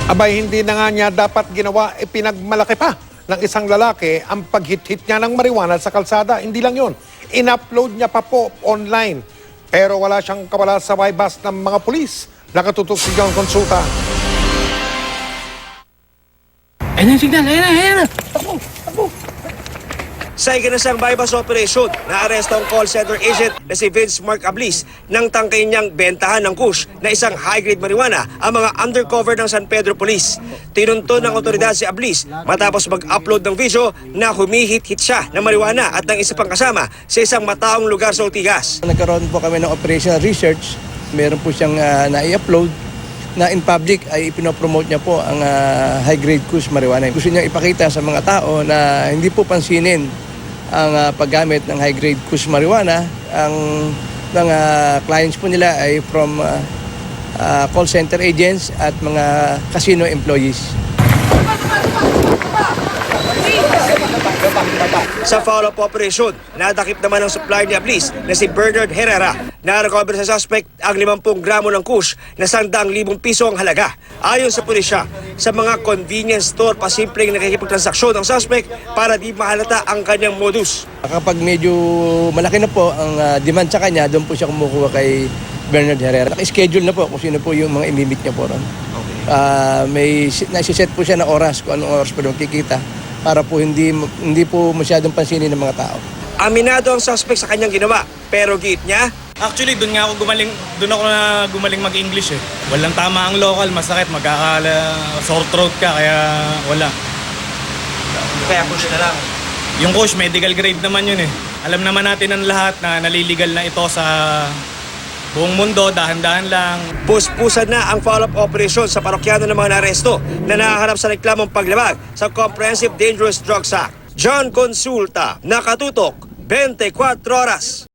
Abay, hindi na nga niya dapat ginawa, pinagmalaki pa ng isang lalaki ang paghit-hit niya ng marijuana sa kalsada. Hindi lang yun, in-upload niya pa po online. Pero wala siyang kawala sa bypass ng mga pulis. Nakatutok si John Consulta. Ayun ang signal, ayun na. Sa ikinasang bypass operation, naaresto ang call center agent na si Vince Mark Ablis nang tangkay niyang bentahan ng kush na isang high-grade marijuana ang mga undercover ng San Pedro Police. Tinunton ng otoridad si Ablis matapos mag-upload ng video na humihit-hit siya ng marijuana at ng isa pang kasama sa isang mataong lugar sa Ortigas. Nagkaroon po kami ng operational research. Meron po siyang na-i-upload na in public ay ipinopromote niya po ang high-grade kush marijuana. Gusto niya ipakita sa mga tao na hindi po pansinin ang paggamit ng high-grade kush marijuana. Ang mga clients po nila ay from call center agents at mga casino employees. Sa follow-up operation, nadakip naman ang supplier ni Ablis na si Bernard Herrera. Na-recover sa suspect ang 50 gramo ng kush na 100,000 piso ang halaga. Ayon sa pulisya, sa mga convenience store pasimpleng nakikipagtransaksyon ang suspect para di mahalata ang kanyang modus. Kapag medyo malaki na po ang demand sa kanya, doon po siya kumukuha kay Bernard Herrera. Naka-schedule na po kung sino po yung mga imimit niya po ron. May nasiset po siya na oras, kung anong oras po doon kikita, para po hindi po masyadong pansinin ng mga tao. Aminado ang suspect sa kanyang ginawa, pero giit niya, Actually, doon ako na gumaling mag-English eh. Walang tama ang local, masakit, sore throat ka, kaya wala. kaya kush na lang. Yung kush, medical grade naman yun eh. Alam naman natin ang lahat na naliligal na ito sa buong mundo, dahan-dahan lang. Puspusan na ang follow-up operation sa parokyano ng mga naresto na nakaharap sa reklamong paglabag sa Comprehensive Dangerous Drugs Act. John Consulta, nakatutok, 24 oras.